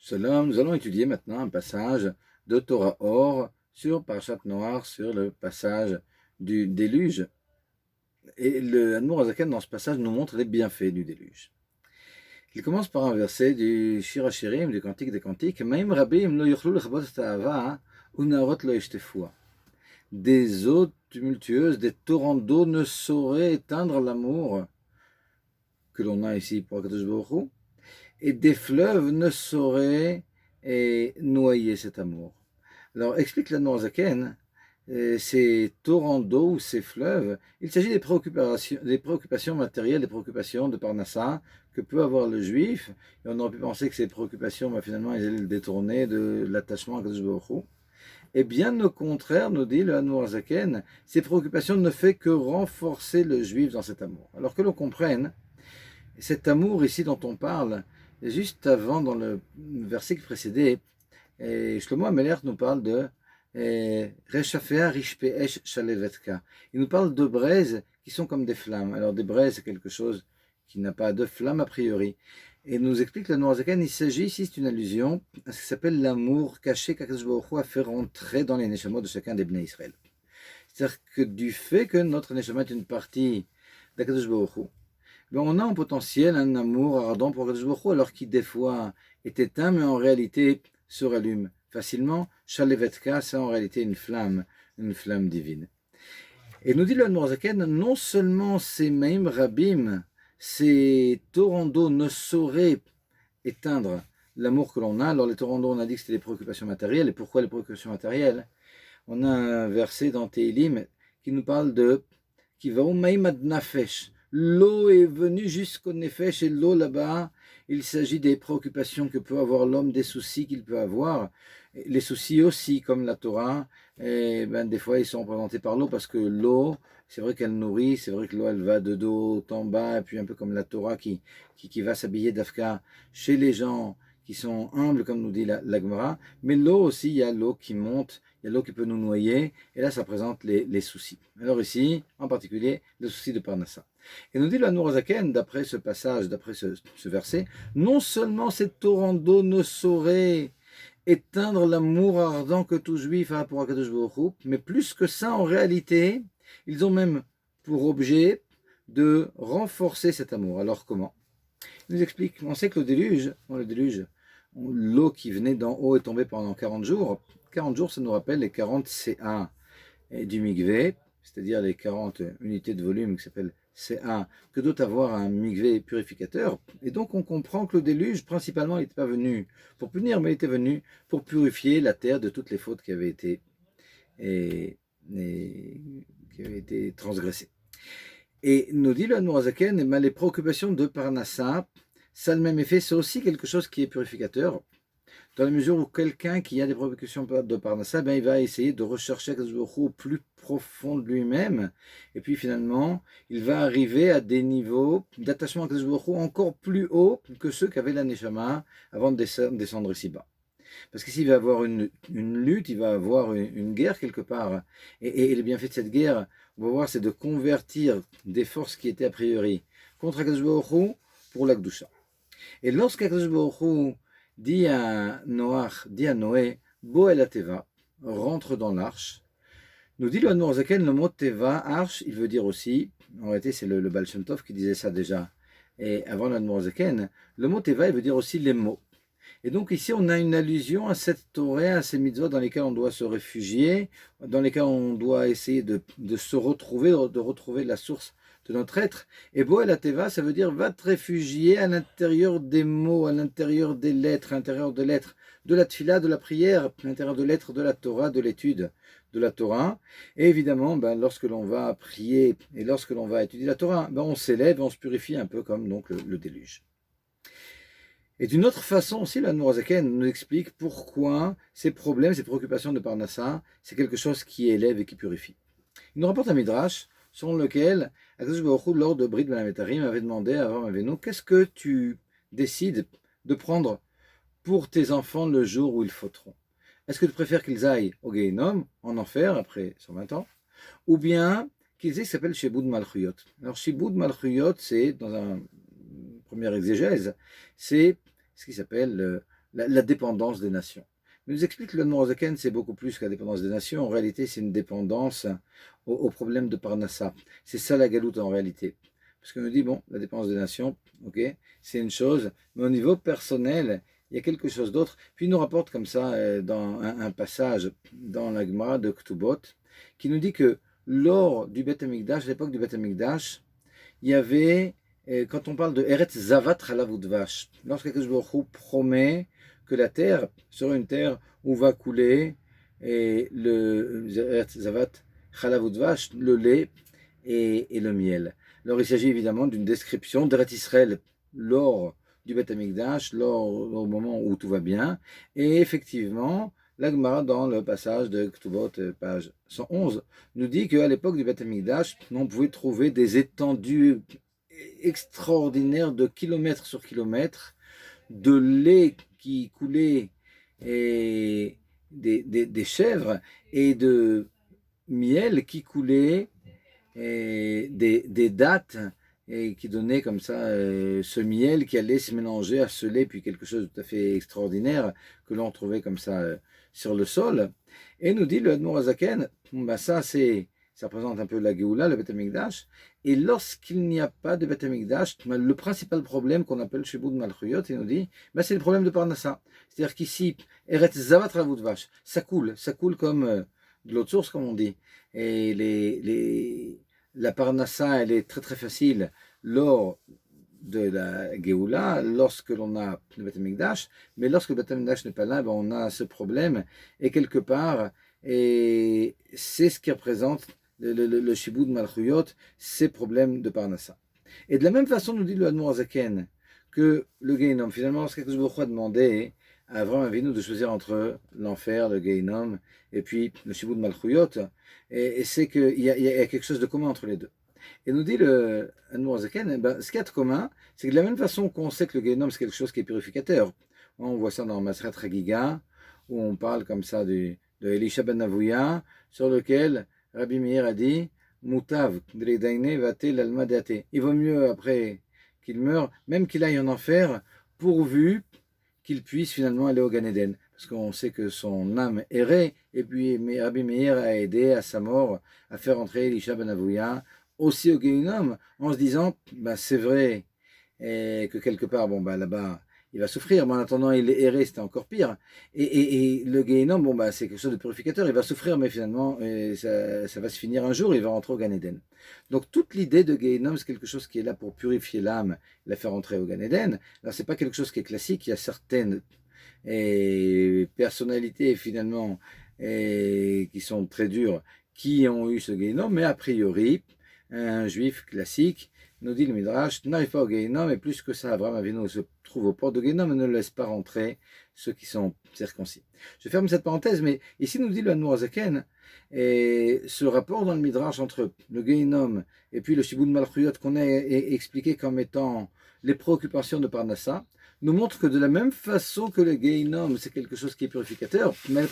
Shalom, nous allons étudier maintenant un passage de Torah Or sur Parashat Noach, sur le passage du déluge. Et le Admour Azaken, dans ce passage, nous montre les bienfaits du déluge. Il commence par un verset du Shir HaShirim, du Cantique des Cantiques. Maim rabim lo yochlu lechabot et ha'ava, u'naarot lo yishtefua. Des eaux tumultueuses, des torrents d'eau ne sauraient éteindre l'amour que l'on a ici pour Akadosh Baruch Hu, et des fleuves ne sauraient noyer cet amour. Alors, explique la Noirzaken, ces torrents d'eau ou ces fleuves, il s'agit des préoccupations matérielles, des préoccupations de Parnassa que peut avoir le juif. Et on aurait pu penser que ces préoccupations, finalement, elles allaient le détourner de l'attachement à Kadosh Baruch Hu. Et bien au contraire, nous dit le Noirzaken, ces préoccupations ne font que renforcer le juif dans cet amour. Alors que l'on comprenne, cet amour ici dont on parle, juste avant, dans le verset qui précédait, Shlomo Amelech nous parle de Reshafea Rishpeesh Shalevetka. Il nous parle de braises qui sont comme des flammes. Alors des braises, c'est quelque chose qui n'a pas de flamme a priori. Et nous explique le Noirzaken, il s'agit ici, c'est une allusion à ce qui s'appelle l'amour caché qu'Akadosh Baruch Hu a fait rentrer dans les neshamot de chacun des Bnei Israël. C'est-à-dire que du fait que notre neshama est une partie d'Akadosh Baruch Hu, on a en potentiel un amour ardent pour Akadosh Baruch Hu, alors qu'il des fois est éteint, mais en réalité se rallume facilement. Shalevetka, c'est en réalité une flamme divine. Et nous dit le Noirzaken, non seulement ces Maim Rabim, ces torrents d'eau ne sauraient éteindre l'amour que l'on a. Alors les torrents d'eau, on a dit que c'était les préoccupations matérielles. Et pourquoi les préoccupations matérielles? On a un verset dans Teilim qui nous parle de Kivaou Maim ad Nafesh. L'eau est venue jusqu'au Nefesh, et l'eau là-bas, il s'agit des préoccupations que peut avoir l'homme, des soucis qu'il peut avoir. Les soucis aussi, comme la Torah, des fois ils sont représentés par l'eau, parce que l'eau, c'est vrai qu'elle nourrit, c'est vrai que l'eau elle va de dos en bas, et puis un peu comme la Torah qui va s'habiller d'Afka chez les gens qui sont humbles, comme nous dit la Gemara. Mais l'eau aussi, il y a l'eau qui monte, il y a l'eau qui peut nous noyer, et là ça présente les soucis. Alors ici, en particulier, le souci de Parnassa. Et nous dit le Noirzaken, d'après ce passage, d'après ce verset, non seulement ces torrents d'eau ne sauraient éteindre l'amour ardent que tout juif a pour Akadosh Baruch Hu, mais plus que ça, en réalité, ils ont même pour objet de renforcer cet amour. Alors comment? Il nous explique, on sait que le déluge, l'eau qui venait d'en haut est tombée pendant 40 jours. 40 jours, ça nous rappelle les 40 CA du Mikvé, c'est-à-dire les 40 unités de volume qui s'appellent CA, que doit avoir un Mikvé purificateur. Et donc on comprend que le déluge, principalement, il n'était pas venu pour punir, mais il était venu pour purifier la terre de toutes les fautes qui avaient été, transgressées. Et nous dit le Noirzaken, les préoccupations de Parnassa, ça a le même effet, c'est aussi quelque chose qui est purificateur, dans la mesure où quelqu'un qui a des préoccupations de Parnassa, il va essayer de rechercher Akadosh Baruch Hu au plus profond de lui-même, et puis finalement, il va arriver à des niveaux d'attachement à Akadosh Baruch Hu encore plus hauts que ceux qu'avait la Neshama avant de descendre ici bas. Parce qu'ici, il va avoir une lutte, il va avoir une guerre quelque part. Et le bienfait de cette guerre, on va voir, c'est de convertir des forces qui étaient a priori contre Akadosh Baruch Hu pour la Kedusha. Et lorsqu'Akadosh Baruch Hu dit à Noé, Bo el Teva, rentre dans l'arche, nous dit le Noirzaken, le mot Teva, arche, il veut dire aussi, en réalité c'est le Baal Shem Tov qui disait ça déjà, et avant le Noirzaken, le mot Teva, il veut dire aussi les mots. Et donc ici, on a une allusion à cette Torah, à ces mitzvot dans lesquels on doit se réfugier, dans lesquels on doit essayer de se retrouver, de retrouver la source de notre être. Et Bo el Teva, ça veut dire va te réfugier à l'intérieur des mots, à l'intérieur des lettres, à l'intérieur de l'être, de la tfila, de la prière, à l'intérieur de l'être, de la Torah, de l'étude de la Torah. Et évidemment, lorsque l'on va prier et lorsque l'on va étudier la Torah, on s'élève, on se purifie un peu comme donc le déluge. Et d'une autre façon aussi, la Noirzaken nous explique pourquoi ces problèmes, ces préoccupations de Parnassa, c'est quelque chose qui élève et qui purifie. Il nous rapporte un midrash selon lequel Akadosh Baruch Hu, lors de Brit Ben Ametarim, avait demandé à Avraham Avinu, qu'est-ce que tu décides de prendre pour tes enfants le jour où ils fauteront? Est-ce que tu préfères qu'ils aillent au Gehinnom, en enfer, après 120 ans, ou bien qu'ils aient ce qui s'appelle Shibud Malchuyot? Alors Shibud Malchuyot, c'est, dans un première exégèse, c'est ce qui s'appelle la dépendance des nations. Il nous explique que le Nourazaken, c'est beaucoup plus que la dépendance des nations. En réalité, c'est une dépendance au problème de Parnassa. C'est ça la galoute en réalité. Parce qu'on nous dit, bon, la dépendance des nations, ok, c'est une chose, mais au niveau personnel, il y a quelque chose d'autre. Puis il nous rapporte comme ça, dans un passage dans la Gemara de Ktubot, qui nous dit que lors du Beth Amikdash, à l'époque du Beth Amikdash, il y avait, quand on parle de Eretz Zavat Chalav Udvash, lorsque Kadosh Baruch Hu promet que la terre sera une terre où va couler et le Eretz Zavat Chalav Udvash, le lait et le miel. Alors il s'agit évidemment d'une description d'Eretz Israël lors du Beth Amikdash, au moment où tout va bien, et effectivement, la Gemara, dans le passage de Ktubot, page 111, nous dit qu'à l'époque du Beth Amikdash, on pouvait trouver des étendues extraordinaires de kilomètres sur kilomètres de lait qui coulait et des chèvres et de miel qui coulait et des dattes et qui donnait comme ça ce miel qui allait se mélanger à ce lait, puis quelque chose de tout à fait extraordinaire que l'on trouvait comme ça sur le sol. Et nous dit le Admor Azaken, bah ça représente un peu la Géoula, le Beth Amikdash. Et lorsqu'il n'y a pas de Beth Amikdash, le principal problème qu'on appelle Shibud Malchuyot, il nous dit, bah c'est le problème de Parnassa. C'est-à-dire qu'ici, Eretz Zavat Ravudvash, ça coule comme de l'eau de source, comme on dit. Et la Parnassa, elle est très très facile lors de la Géoula, lorsque l'on a le Beth Amikdash, mais lorsque le Beth Amikdash n'est pas là, ben on a ce problème, et quelque part, et c'est ce qui représente le Shibud Malchuyot, ces problèmes de Parnassa. Et de la même façon, nous dit le Admor Azaken, que le Gehinom, finalement, lorsque Kadosh Baruch Hu a demandé à Avraham Avinu de choisir entre l'enfer, le Gehinom, et puis le Shibud Malchuyot, et c'est qu'il y a quelque chose de commun entre les deux. Et nous dit le Admor Azaken, ben, ce qu'il y a de commun, c'est que de la même façon qu'on sait que le Gehinom c'est quelque chose qui est purificateur. On voit ça dans Maseret Chagiga, où on parle comme ça de Elisha ben Avouya, sur lequel Rabbi Meir a dit Mutav Dreidaine Vatel Alma Deate. Il vaut mieux après qu'il meure, même qu'il aille en enfer, pourvu qu'il puisse finalement aller au Gan Eden. Parce qu'on sait que son âme errait, et puis Rabbi Meir a aidé à sa mort à faire entrer Elisha ben Avouya aussi au Gehinom, en se disant, bah, c'est vrai que quelque part, bon, bah, là-bas, il va souffrir, mais en attendant, il est erré, c'était encore pire. Et le Gehinom, bon, bah, c'est quelque chose de purificateur, il va souffrir, mais finalement, ça va se finir un jour, il va rentrer au Gan Eden. Donc, toute l'idée de Gehinom, c'est quelque chose qui est là pour purifier l'âme, la faire entrer au Gan Eden. Alors, c'est pas quelque chose qui est classique, il y a certaines personnalités, finalement, qui sont très dures, qui ont eu ce Gehinom, mais a priori, un juif classique, nous dit le Midrash, n'arrive pas au Gehinom, et plus que ça, Abraham Avinu se trouve aux portes de Gehinom et ne laisse pas rentrer ceux qui sont circoncis. Je ferme cette parenthèse, mais ici nous dit le Admor Azaken, et ce rapport dans le Midrash entre le Gehinom et puis le Shibud Malchuyot qu'on a expliqué comme étant les préoccupations de Parnassa, nous montre que de la même façon que le Gehinom c'est quelque chose qui est purificateur, mais les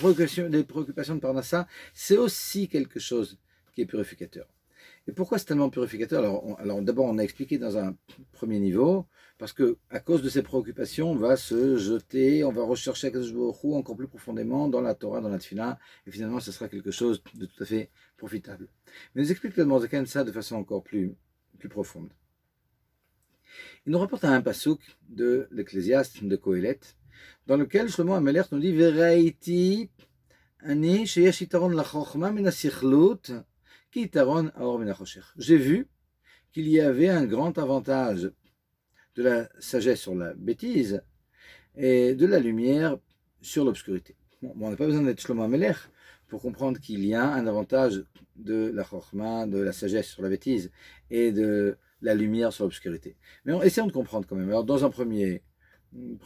préoccupations de Parnassa c'est aussi quelque chose qui est purificateur. Et pourquoi c'est tellement purificateur? Alors d'abord, on a expliqué dans un premier niveau, parce que à cause de ces préoccupations, on va se jeter, on va rechercher Akadosh Baruch Hu encore plus profondément dans la Torah, dans la Tefila, et finalement, ce sera quelque chose de tout à fait profitable. Mais il nous explique le Admor Azaken ça de façon encore plus profonde. Il nous rapporte un pasuk de l'Ecclésiaste de Kohelet, dans lequel Shlomo HaMelech nous dit Veraiti ani sheyesh yitaron lachokma min hasichlut. J'ai vu qu'il y avait un grand avantage de la sagesse sur la bêtise et de la lumière sur l'obscurité. Bon, on n'a pas besoin d'être Shlomo HaMelech pour comprendre qu'il y a un avantage de la chorma, de la sagesse sur la bêtise et de la lumière sur l'obscurité. Mais essayons de comprendre quand même. Alors dans un premier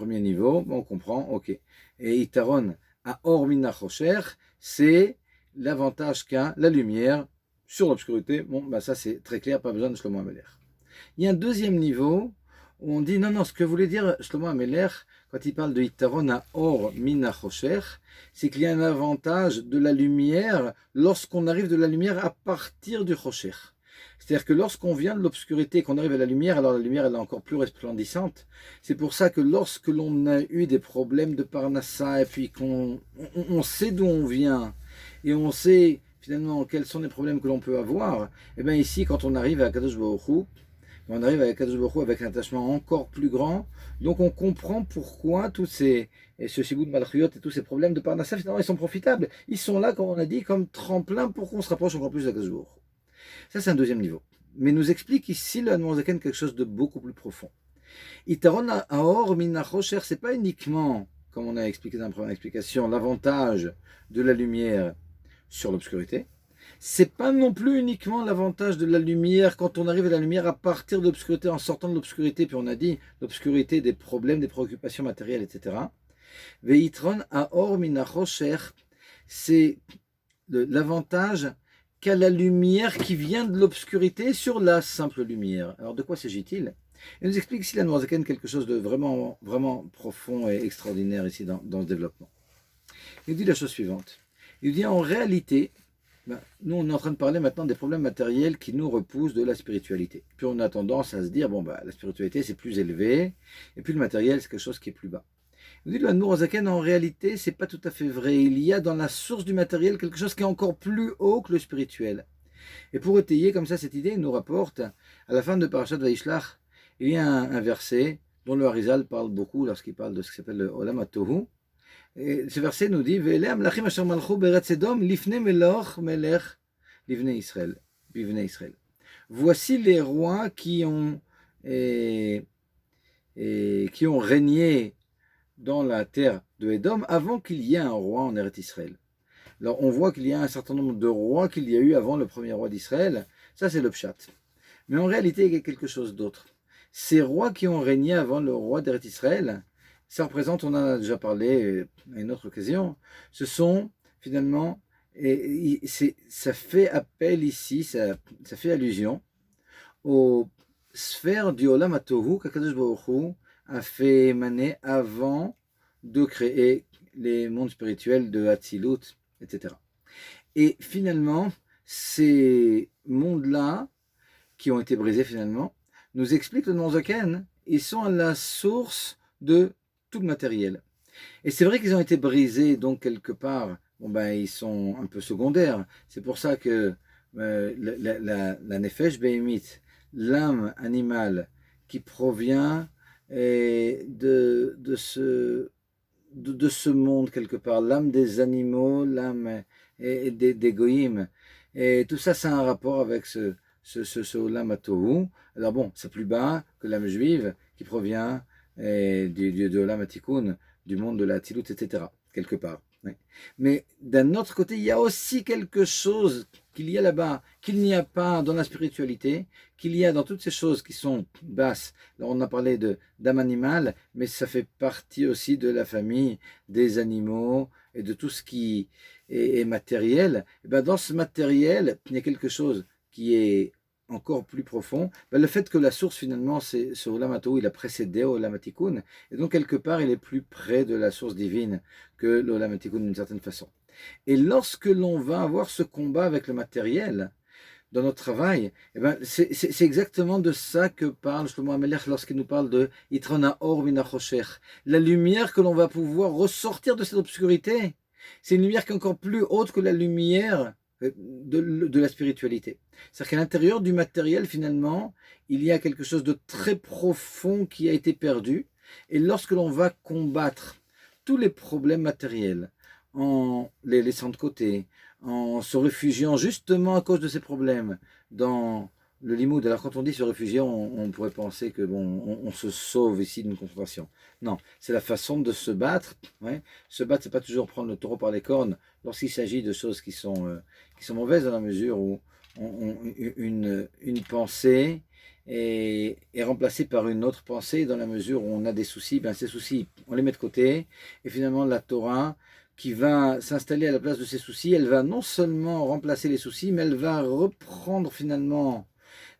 niveau, on comprend, ok. Et Itaron à Or Min HaChosher, c'est l'avantage qu'a la lumière sur l'obscurité. Bon, bah ça c'est très clair, pas besoin de Shlomo HaMelech. Il y a un deuxième niveau où on dit non, ce que voulait dire Shlomo HaMelech quand il parle de Yitaron à Or Min HaChosher, c'est qu'il y a un avantage de la lumière lorsqu'on arrive de la lumière à partir du Chosher. C'est-à-dire que lorsqu'on vient de l'obscurité, qu'on arrive à la lumière, alors la lumière elle est encore plus resplendissante. C'est pour ça que lorsque l'on a eu des problèmes de Parnassa, et puis qu'on sait d'où on vient, et on sait finalement quels sont les problèmes que l'on peut avoir, et bien ici, quand on arrive à Kadosh Baruch Hu, on arrive à Kadosh Baruch Hu avec un attachement encore plus grand, donc on comprend pourquoi tous ces, et ce Shibud Malchuyot et tous ces problèmes de Parnassa, finalement, ils sont profitables. Ils sont là, comme on a dit, comme tremplin pour qu'on se rapproche encore plus de Kadosh Baruch Hu. Ça, c'est un deuxième niveau. Mais nous explique ici le Admor Zaken quelque chose de beaucoup plus profond. Itaron Aor Minachosher, c'est pas uniquement, comme on a expliqué dans la première explication, l'avantage de la lumière sur l'obscurité. C'est pas non plus uniquement l'avantage de la lumière quand on arrive à la lumière à partir de l'obscurité, en sortant de l'obscurité, puis on a dit l'obscurité des problèmes, des préoccupations matérielles, etc. Veitron Aor Minachosher, c'est l'avantage qu'a la lumière qui vient de l'obscurité sur la simple lumière. Alors de quoi s'agit-il? Il nous explique ici la Noirzaken quelque chose de vraiment, vraiment profond et extraordinaire ici dans ce développement. Il dit la chose suivante. Il dit en réalité, nous on est en train de parler maintenant des problèmes matériels qui nous repoussent de la spiritualité. Puis on a tendance à se dire, bon la spiritualité c'est plus élevé, et puis le matériel c'est quelque chose qui est plus bas. Il dit le Noirzaken, en réalité, c'est pas tout à fait vrai. Il y a dans la source du matériel quelque chose qui est encore plus haut que le spirituel. Et pour étayer comme ça cette idée, il nous rapporte, à la fin de Parashat Vaishlach, il y a un verset dont le Harizal parle beaucoup lorsqu'il parle de ce qui s'appelle le Olam HaTohu. Et ce verset nous dit Ve'eleh amlachim asher malchu be'eretz Edom lifnei melech melech livnei Israël. Voici les rois qui ont régné dans la terre de Édom avant qu'il y ait un roi en Eretz Israël. Alors on voit qu'il y a un certain nombre de rois qu'il y a eu avant le premier roi d'Israël. Ça c'est le pshat. Mais en réalité il y a quelque chose d'autre. Ces rois qui ont régné avant le roi d'Eretz Israël, ça représente, on en a déjà parlé à une autre occasion, ce sont finalement, ça fait appel ici, ça fait allusion aux sphères du Olam HaTohu qu'Akadosh Baruch Hu a fait émaner avant de créer les mondes spirituels de Hatzilut, etc. Et finalement, ces mondes-là, qui ont été brisés finalement, nous expliquent le Noirzaken, ils sont à la source de tout le matériel. Et c'est vrai qu'ils ont été brisés, donc quelque part, ils sont un peu secondaires. C'est pour ça que la Nefesh Behemit, l'âme animale qui provient de ce monde quelque part, l'âme des animaux, l'âme des goïms, et tout ça, ça a un rapport avec ce Olam HaTohu. Alors bon, c'est plus bas que l'âme juive qui provient de Olam HaTikun, du monde de la Tzilut, etc., quelque part. Ouais. Mais d'un autre côté, il y a aussi quelque chose qu'il y a là-bas, qu'il n'y a pas dans la spiritualité, qu'il y a dans toutes ces choses qui sont basses. Alors on a parlé d'âme animale, mais ça fait partie aussi de la famille des animaux et de tout ce qui est matériel. Et dans ce matériel, il y a quelque chose qui est encore plus profond, le fait que la source finalement, c'est ce Olam HaTohu, il a précédé Olam HaTikun, et donc quelque part il est plus près de la source divine que l'Olam HaTikun d'une certaine façon. Et lorsque l'on va avoir ce combat avec le matériel dans notre travail, c'est exactement de ça que parle Shlomo HaMelech lorsqu'il nous parle de Yitron HaOr min HaChosher, la lumière que l'on va pouvoir ressortir de cette obscurité. C'est une lumière qui est encore plus haute que la lumière de la spiritualité. C'est-à-dire qu'à l'intérieur du matériel, finalement, il y a quelque chose de très profond qui a été perdu. Et lorsque l'on va combattre tous les problèmes matériels, en les laissant de côté, en se réfugiant justement à cause de ces problèmes dans le limoud. Alors quand on dit se réfugier, on pourrait penser que on se sauve ici d'une confrontation. Non, c'est la façon de se battre. Ouais. Se battre, c'est pas toujours prendre le taureau par les cornes lorsqu'il s'agit de choses qui sont mauvaises dans la mesure où une pensée est remplacée par une autre pensée dans la mesure où on a des soucis. Ces soucis, on les met de côté et finalement la Torah qui va s'installer à la place de ces soucis, elle va non seulement remplacer les soucis, mais elle va reprendre finalement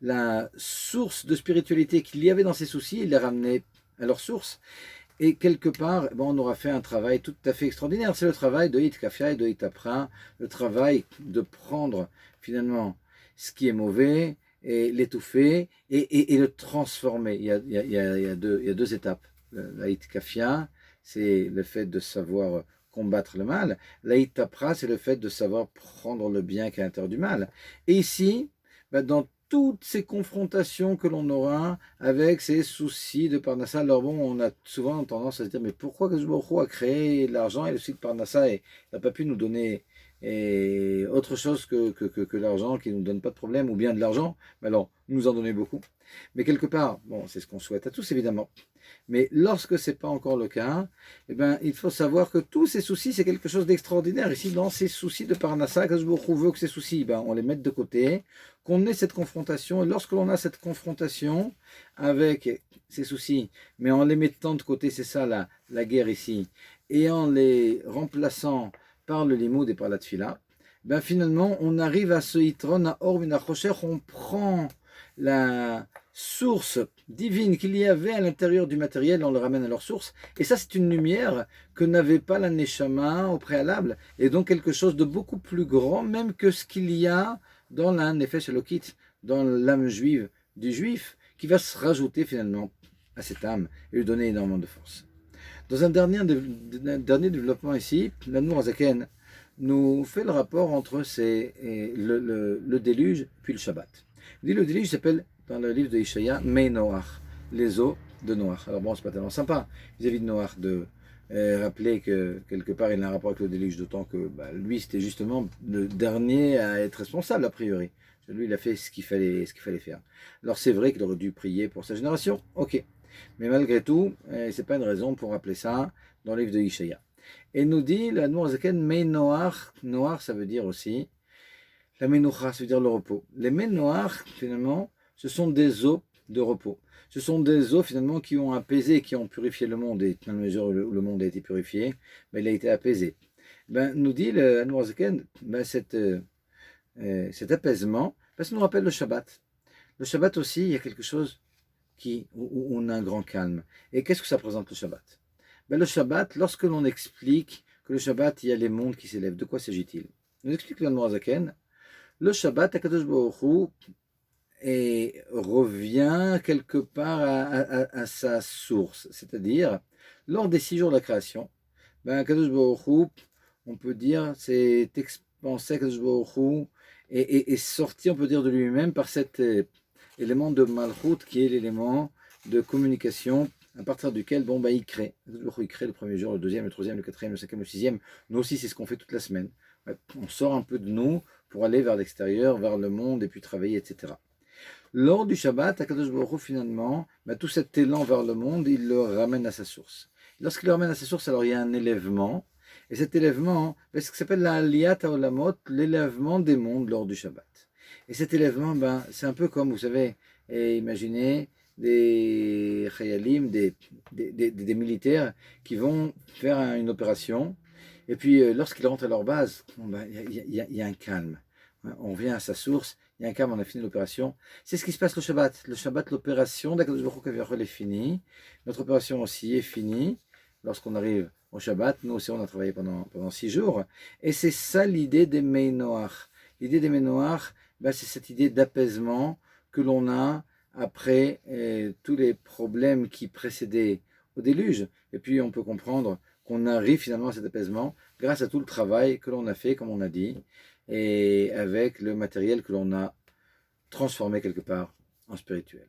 la source de spiritualité qu'il y avait dans ces soucis et les ramener à leur source. Et quelque part, on aura fait un travail tout à fait extraordinaire. C'est le travail de Hitkafia et de Hitapra, le travail de prendre finalement ce qui est mauvais et l'étouffer et le transformer. Il y a deux étapes. La itkafia, c'est le fait de savoir combattre le mal. La itapra, c'est le fait de savoir prendre le bien qui est à l'intérieur du mal. Et ici, dans toutes ces confrontations que l'on aura avec ces soucis de Parnassa, alors bon, on a souvent tendance à se dire, mais pourquoi Kadosh Baruch Hu a créé l'argent et le souci de Parnassa et n'a pas pu nous donner autre chose que l'argent qui ne nous donne pas de problème, ou bien de l'argent, alors nous en donner beaucoup. Mais quelque part, bon, c'est ce qu'on souhaite à tous évidemment. Mais lorsque ce n'est pas encore le cas, eh ben, il faut savoir que tous ces soucis, c'est quelque chose d'extraordinaire. Ici, dans ces soucis de Parnassa, Kadosh Baruch Hu veut que ces soucis, ben, on les mette de côté, qu'on ait cette confrontation. Et lorsque l'on a cette confrontation avec ces soucis, mais en les mettant de côté, c'est ça la guerre ici, et en les remplaçant par le limoud et par la tfila, ben finalement, on arrive à ce hitron, à or minachosher, on prend la source divine qu'il y avait à l'intérieur du matériel, on le ramène à leur source, et ça c'est une lumière que n'avait pas la neshama au préalable, et donc quelque chose de beaucoup plus grand même que ce qu'il y a dans la nefesh elokit, dans l'âme juive du juif, qui va se rajouter finalement à cette âme et lui donner énormément de force. Dans un dernier développement ici, l'Admour Azaken nous fait le rapport entre le déluge puis le Shabbat. Le déluge s'appelle, dans le livre de Ishaïa, Mei Noach, les eaux de Noach. Alors bon, c'est pas tellement sympa vis-à-vis de Noach de rappeler que quelque part il a un rapport avec le déluge, d'autant que lui c'était justement le dernier à être responsable a priori. Lui il a fait ce qu'il fallait faire. Alors c'est vrai qu'il aurait dû prier pour sa génération, ok. Mais malgré tout, ce n'est pas une raison pour rappeler ça dans le livre de Ishaïa. Et nous dit l'Admour Zaken, Mei Noach, Noach ça veut dire aussi, la Menoucha, ça veut dire le repos. Les Mei Noach, finalement, ce sont des eaux de repos. Ce sont des eaux, finalement, qui ont apaisé, qui ont purifié le monde. Et dans la mesure où le monde a été purifié, il a été apaisé. Nous dit l'Admour Zaken, cet apaisement, ça nous rappelle le Shabbat. Le Shabbat aussi, il y a quelque chose où on a un grand calme. Et qu'est-ce que ça représente le Shabbat? Le Shabbat, lorsque l'on explique que le Shabbat, il y a les mondes qui s'élèvent, de quoi s'agit-il? Nous explique l'Admour Zaken, le Shabbat, Akadosh Baruch Hu, revient quelque part à sa source, c'est-à-dire, lors des 6 jours de la création, Akadosh Baruch Hu, on peut dire, c'est expansé, Akadosh Baruch Hu, et sorti, on peut dire, de lui-même par cet élément de Malchut qui est l'élément de communication à partir duquel il crée. Il crée le premier jour, le deuxième, le troisième, le quatrième, le cinquième, le sixième. Nous aussi, c'est ce qu'on fait toute la semaine. On sort un peu de nous pour aller vers l'extérieur, vers le monde et puis travailler, etc. Lors du Shabbat, Akadosh Baruch Hu, finalement, tout cet élan vers le monde, il le ramène à sa source. Lorsqu'il le ramène à sa source, alors il y a un élèvement. Et cet élèvement, c'est ce qui s'appelle la Aliyat HaOlamot, l'élèvement des mondes lors du Shabbat. Et cet élèvement, c'est un peu comme, vous savez, imaginez des chayalim, des militaires qui vont faire une opération, et puis lorsqu'ils rentrent à leur base, il y a un calme. On vient à sa source, il y a un calme, on a fini l'opération. C'est ce qui se passe le Shabbat. Le Shabbat, l'opération d'Akadosh Baruch Hu est finie. Notre opération aussi est finie. Lorsqu'on arrive au Shabbat, nous aussi on a travaillé pendant 6 jours. Et c'est ça l'idée des Mei Noach. L'idée des Mei Noach, c'est cette idée d'apaisement que l'on a après tous les problèmes qui précédaient au déluge. Et puis on peut comprendre qu'on arrive finalement à cet apaisement grâce à tout le travail que l'on a fait, comme on a dit, et avec le matériel que l'on a transformé quelque part en spirituel.